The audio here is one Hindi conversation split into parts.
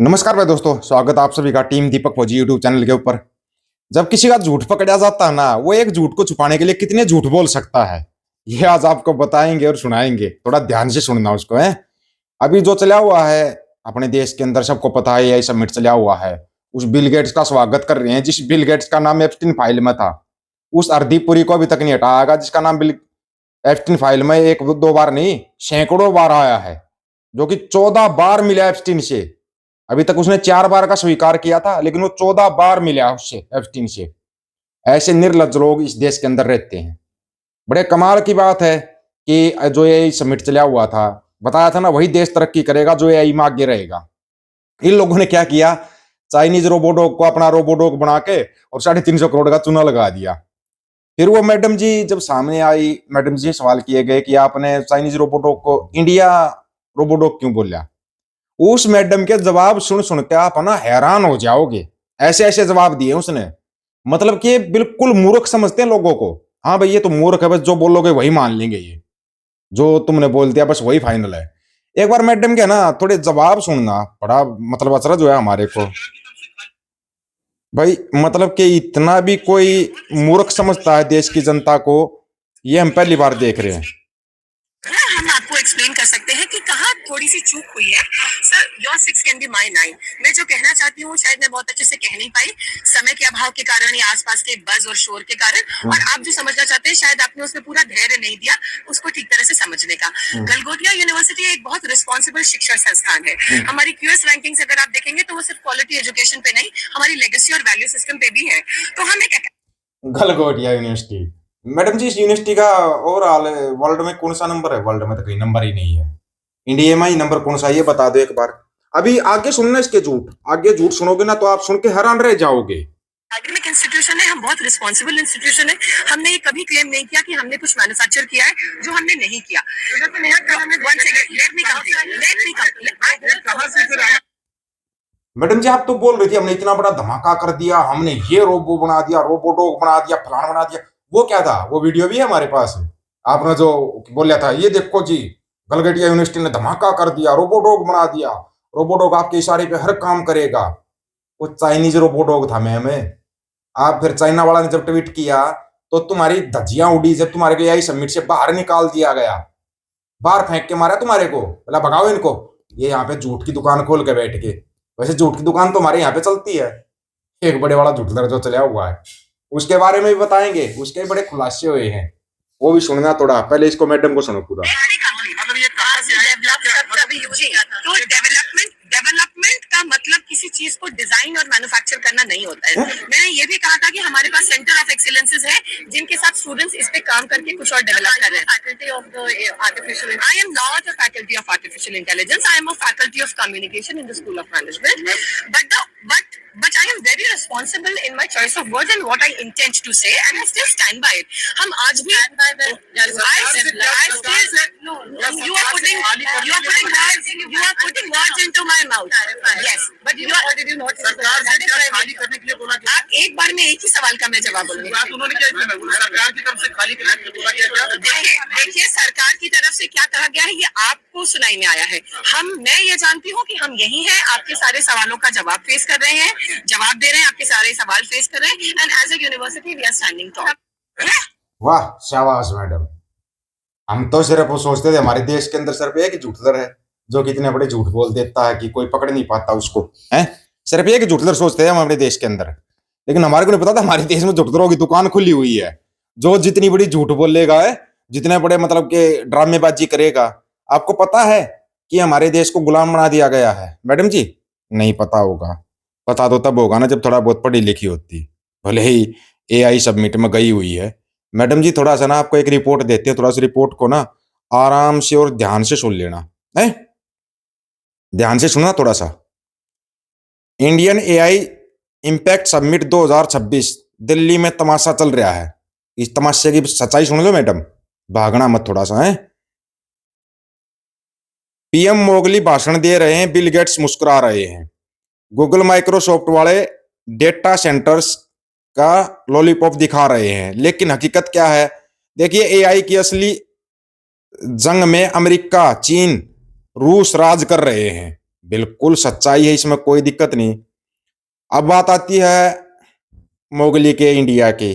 नमस्कार भाई दोस्तों, स्वागत है आप सभी का टीम दीपक फौजी यूट्यूब चैनल के ऊपर। जब किसी का झूठ पकड़ा जाता है ना, वो एक झूठ को छुपाने के लिए कितने झूठ बोल सकता है, ये आज आपको बताएंगे और सुनाएंगे। थोड़ा ध्यान से सुनना उसको है। अभी जो चला हुआ है अपने देश के अंदर, सबको पता है, यही समिट चला हुआ है। उस बिल गेट्स का स्वागत कर रहे हैं जिस बिल गेट्स का नाम एप्स्टीन फाइल में था। उस अर्धीपुरी को अभी तक नहीं हटाया गया जिसका नाम बिल एप्स्टीन फाइल में एक दो बार नहीं, सैकड़ों बार आया है, जो कि 14 बार मिला एप्स्टीन से। अभी तक उसने 4 बार का स्वीकार किया था, लेकिन वो 14 बार मिला उससे, एप्स्टीन से। ऐसे निर्लज्ज लोग इस देश के अंदर रहते हैं। बड़े कमाल की बात है कि जो एआई समिट चला हुआ था, बताया था ना, वही देश तरक्की करेगा जो एआई में आगे रहेगा। इन लोगों ने क्या किया, चाइनीज रोबोडॉग को अपना रोबोडॉग बना के और 350 करोड़ का चूना लगा दिया। फिर वो मैडम जी जब सामने आई, मैडम जी सवाल किए गए कि आपने चाइनीज रोबोडॉग को इंडिया रोबोडॉग क्यों बोला। उस मैडम के जवाब सुन सुन के आप ना हैरान हो जाओगे। ऐसे ऐसे जवाब दिए उसने, मतलब कि बिल्कुल मूर्ख समझते हैं लोगों को। हाँ भाई, ये तो मूर्ख है, बस जो बोलोगे वही मान लेंगे, ये जो तुमने बोल दिया बस वही फाइनल है। एक बार मैडम के ना थोड़े जवाब सुनना, बड़ा मतलब अचरज जो है हमारे को। भाई मतलब कि इतना भी कोई मूर्ख समझता है देश की जनता को, ये हम पहली बार देख रहे हैं। हम आपको एक्सप्लेन कर सकते हैं कि कहाँ थोड़ी सी चूक हुई है। Sir, your 6 can be my 9। मैं जो कहना चाहती हूँ शायद मैं बहुत अच्छे से कह नहीं पाई, समय के अभाव के कारण या आसपास के बज और शोर के कारण। और आप जो समझना चाहते हैं शायद आपने उसमें पूरा धैर्य नहीं दिया उसको ठीक तरह से समझने का। गलगोटिया यूनिवर्सिटी एक बहुत रिस्पॉन्सिबल शिक्षण संस्थान है। हमारी क्यूएस रैंकिंग्स अगर आप देखेंगे तो वो सिर्फ क्वालिटी एजुकेशन पे नहीं, हमारी लेगेसी और वैल्यू सिस्टम पे भी है। तो हम एक गलगोटिया यूनिवर्सिटी, मैडम जी इस यूनिवर्सिटी का ओवरऑल वर्ल्ड में कौन सा नंबर है? वर्ल्ड में तो कहीं नंबर ही नहीं है। इंडिया में ही नंबर कौन सा है ये बता दो एक बार। अभी आगे सुनना इसके झूठ, आगे झूठ सुनोगे ना तो आप सुन के हैरान रह जाओगे। एकेडमिक इंस्टीट्यूशन है, हम बहुत रिस्पॉन्सिबल इंस्टीट्यूशन है। हमने ये कभी क्लेम नहीं किया कि हमने कुछ मैन्युफैक्चर किया है जो हमने नहीं किया। मैडम जी आप तो बोल रही थी हमने इतना बड़ा धमाका कर दिया, हमने ये रोबो बना दिया, रोबोडॉग बना दिया, फलाना बना दिया। वो क्या था? वो वीडियो भी है हमारे पास। आपने जो बोला था, ये देखो जी, गलगटिया यूनिवर्सिटी ने धमाका कर दिया, रोबोडॉग बना दिया, रोबोडॉग आपके इशारे पे हर काम करेगा। वो चाइनीज रोबोडॉग था मैम। आप फिर चाइना वाला ने जब ट्वीट किया तो तुम्हारी धज्जियां उड़ी, जब तुम्हारे को एआई समिट से बाहर निकाल दिया गया, बाहर फेंक के मारा तुम्हारे को, बोला भगाओ इनको, ये यहाँ पे झूठ की दुकान खोल के बैठ के। वैसे झूठ की दुकान तो हमारे यहाँ पे चलती है। एक बड़े वाला झूठ जो चला हुआ है उसके बारे में भी बताएंगे, उसके बड़े खुलासे हुए हैं, वो भी सुनना थोड़ा। पहले इसको मैडम को सुनो पूरा। तो डेवलपमेंट का मतलब किसी चीज को डिजाइन और मैन्युफैक्चर करना नहीं होता है। मैंने ये भी कहा था कि हमारे पास सेंटर ऑफ एक्सीलेंसेज है जिनके साथ स्टूडेंट्स इस पे काम करके कुछ और डेवलप कर रहे हैं। Faculty of the artificial, I am not a faculty of artificial intelligence, I am a faculty of communication in the school of management. But I am very responsible in my choice of words and what I intend to say, and I still stand by it. हम आज भी no, you are putting words into my mouth. Yes, but you are, did you not? सरकार से क्या खाली करने के लिए बोला? आप एक बार में एक ही सवाल का मैं जवाब बोलूंगी। बात उन्होंने क्या इसमें बोला? सरकार की तरफ से खाली करने के लिए बोला क्या? देखिए सरकार की तरफ से क्या कहा गया है ये आपको सुनाई में आया है। मैं ये जानती हूँ कि हम यही हैं, आपके सारे सवालों का जवाब फेस कर रहे हैं, जवाब दे रहे हैं, आपके सारे सवाल फेस कर रहे हैं, and as a university we are standing top. वाह शाबाश मैडम। हम तो सिर्फ वो सोचते थे हमारे देश के अंदर सिर्फ एक झूठदर है जो कि इतने बड़े झूठ बोल देता है कि कोई पकड़ नहीं पाता उसको, है। सिर्फ एक झूठदर सोचते हैं हम अपने देश के अंदर, लेकिन हमारे को नहीं पता था हमारे देश में झूठदरों की दुकान खुली हुई है। जो जितनी बड़ी झूठ बोलेगा है, जितने बड़े मतलब के ड्रामेबाजी करेगा, आपको पता है कि हमारे देश को गुलाम बना दिया गया है मैडम जी? नहीं पता होगा, पता तो तब होगा ना जब थोड़ा बहुत पढ़ी लिखी होती। भले ही एआई सबमिट में गई हुई है मैडम जी, थोड़ा सा ना आपको एक रिपोर्ट देते हैं, थोड़ा सा रिपोर्ट को ना आराम से और ध्यान से सुन लेना है। ध्यान से सुनना थोड़ा सा। Indian AI impact submit 2026 Delhi में तमाशा चल रहा है। इस तमाशे की सच्चाई सुन लो मैडम, भागना मत थोड़ा सा, है। पीएम मोगली भाषण दे रहे हैं, बिल गेट्स मुस्कुरा रहे हैं, गूगल माइक्रोसॉफ्ट वाले डेटा सेंटर्स का लॉलीपॉप दिखा रहे हैं, लेकिन हकीकत क्या है? देखिए एआई की असली जंग में अमेरिका, चीन, रूस राज कर रहे हैं। बिल्कुल सच्चाई है, इसमें कोई दिक्कत नहीं। अब बात आती है मोगली के इंडिया की।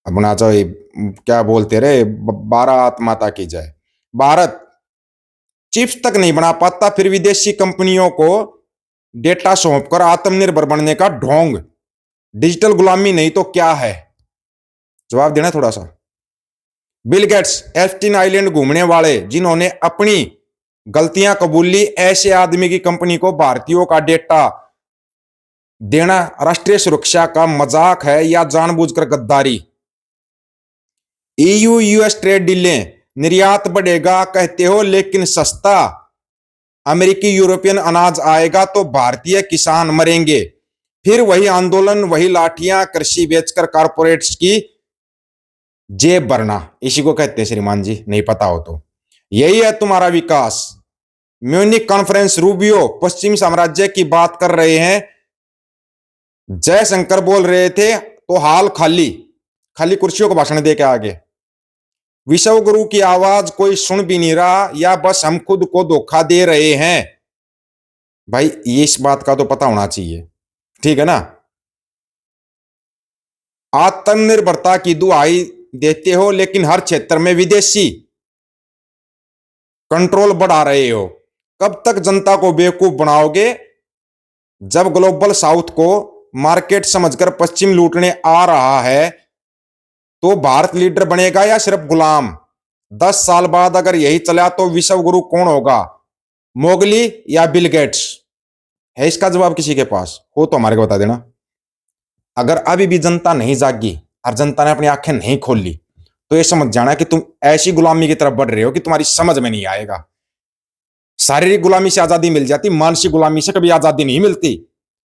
अपना जो क्या बोलते रहे, भारत माता की जय। भारत चिप्स तक नहीं बना पाता, फिर विदेशी कंपनियों को डेटा सौंपकर आत्मनिर्भर बनने का ढोंग। डिजिटल गुलामी नहीं तो क्या है? जवाब देना थोड़ा सा। बिल गेट्स एप्स्टीन आइलैंड घूमने वाले, जिन्होंने अपनी गलतियां कबूली, ऐसे आदमी की कंपनी को भारतीयों का डेटा देना राष्ट्रीय सुरक्षा का मजाक है या जानबूझकर गद्दारी? ईयू यूएस ट्रेड डीलें, निर्यात बढ़ेगा कहते हो लेकिन सस्ता अमेरिकी यूरोपियन अनाज आएगा तो भारतीय किसान मरेंगे। फिर वही आंदोलन, वही लाठियां, कृषि बेचकर कारपोरेट्स की जेब भरना, इसी को कहते हैं श्रीमान जी, नहीं पता हो तो। यही है तुम्हारा विकास। म्यूनिक कॉन्फ्रेंस, रूबियो पश्चिमी साम्राज्य की बात कर रहे हैं, जयशंकर बोल रहे थे तो हाल खाली खाली कुर्सियों को भाषण दे के आगे। विश्व गुरु की आवाज कोई सुन भी नहीं रहा, या बस हम खुद को धोखा दे रहे हैं? भाई ये इस बात का तो पता होना चाहिए, ठीक है ना। आत्मनिर्भरता की दुहाई देते हो लेकिन हर क्षेत्र में विदेशी कंट्रोल बढ़ा रहे हो। कब तक जनता को बेवकूफ बनाओगे? जब ग्लोबल साउथ को मार्केट समझकर पश्चिम लूटने आ रहा है तो भारत लीडर बनेगा या सिर्फ गुलाम? 10 साल बाद अगर यही चला तो विश्व गुरु कौन होगा, मोगली या बिल गेट्स? है इसका जवाब किसी के पास हो तो हमारे को बता देना। अगर अभी भी जनता नहीं जागी और जनता ने अपनी आंखें नहीं खोल ली तो ये समझ जाना कि तुम ऐसी गुलामी की तरफ बढ़ रहे हो कि तुम्हारी समझ में नहीं आएगा। शारीरिक गुलामी से आजादी मिल जाती, मानसिक गुलामी से कभी आजादी नहीं मिलती।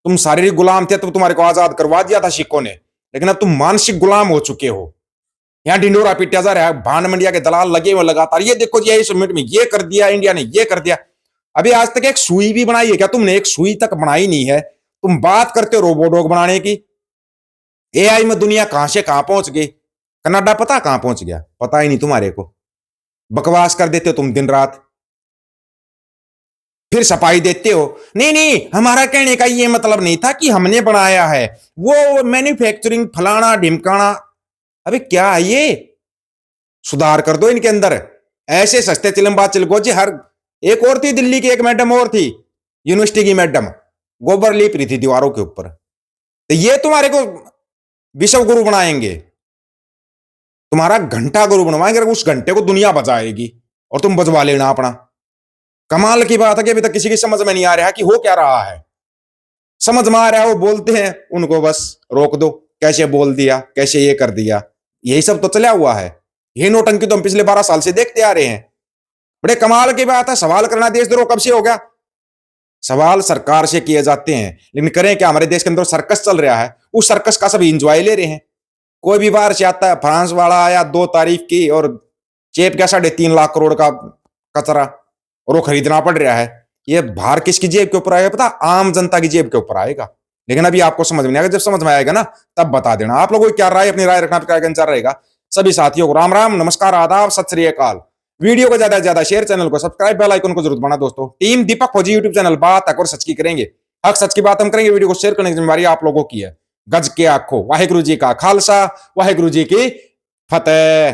तुम शारीरिक गुलाम थे तो तुम्हारे को आजाद करवा दिया था सिखों ने, लेकिन अब तुम मानसिक गुलाम हो चुके हो। यहाँ ढिंडोरा पीटा जा रहा है, भांड मंडिया के दलाल लगे हुए लगातार, ये देखो जी इस मिनट में ये कर दिया, इंडिया ने ये कर दिया। अभी आज तक एक सुई भी बनाई है क्या तुमने? एक सुई तक बनाई नहीं है। तुम बात करते हो रोबोडॉग बनाने की। एआई में दुनिया कहां से कहां पहुंच गई, कनाडा पता कहां पहुंच गया, पता ही नहीं तुम्हारे को। बकवास कर देते हो तुम दिन रात, फिर सफाई देते हो। नहीं नहीं, हमारा कहने का ये मतलब नहीं था कि हमने बनाया है, वो मैन्युफैक्चरिंग फलाना ढिमकाना। अबे क्या है ये? सुधार कर दो इनके अंदर। ऐसे सस्ते चिलम्बा चिलगो जी। हर एक और थी दिल्ली की, एक मैडम और थी यूनिवर्सिटी की मैडम, गोबर लीप रही थी दीवारों के ऊपर। तो ये तुम्हारे को विश्व गुरु बनाएंगे, तुम्हारा घंटा गुरु बनवाएंगे, उस घंटे को दुनिया बजाएगी और तुम बजवा लेना अपना। कमाल की बात है कि अभी तक किसी की समझ में नहीं आ रहा है कि हो क्या रहा है। समझ में आ रहा है वो बोलते हैं, उनको बस रोक दो, कैसे बोल दिया, कैसे ये कर दिया, यही सब तो चला हुआ है। ये नोटंकी तो हम पिछले 12 साल से देखते आ रहे हैं। बड़े कमाल की बात है, सवाल करना देशद्रोह कब से हो गया? सवाल सरकार से किए जाते हैं, लेकिन करें क्या? हमारे देश के अंदर सर्कस चल रहा है, उस सर्कस का सब इंजॉय ले रहे हैं। कोई भी बाहर से आता है, फ्रांस वाला आया 2 तारीख की और चेप गया 3.5 लाख करोड़ का कचरा, और वो खरीदना पड़ रहा है। ये भार किसकी जेब के ऊपर आएगा पता? आम जनता की जेब के ऊपर आएगा। लेकिन अभी आपको समझ में नहीं आएगा, जब समझ में आएगा ना तब बता देना। आप लोगों की क्या राय, अपनी राय रखना क्या रहेगा। सभी साथियों को राम राम, नमस्कार, आदाब, सत श्री अकाल। वीडियो को ज्यादा से ज्यादा शेयर, चैनल को सब्सक्राइब, बेल आइकन को जरूर दबाना दोस्तों। टीम दीपक फौजी यूट्यूब चैनल, बात हक और सच की करेंगे, हक सच की बात हम करेंगे। वीडियो को शेयर करने की जिम्मेदारी आप लोगों की है। गज के आखो, वाहिगुरु जी का खालसा, वाहिगुरु जी की फतेह।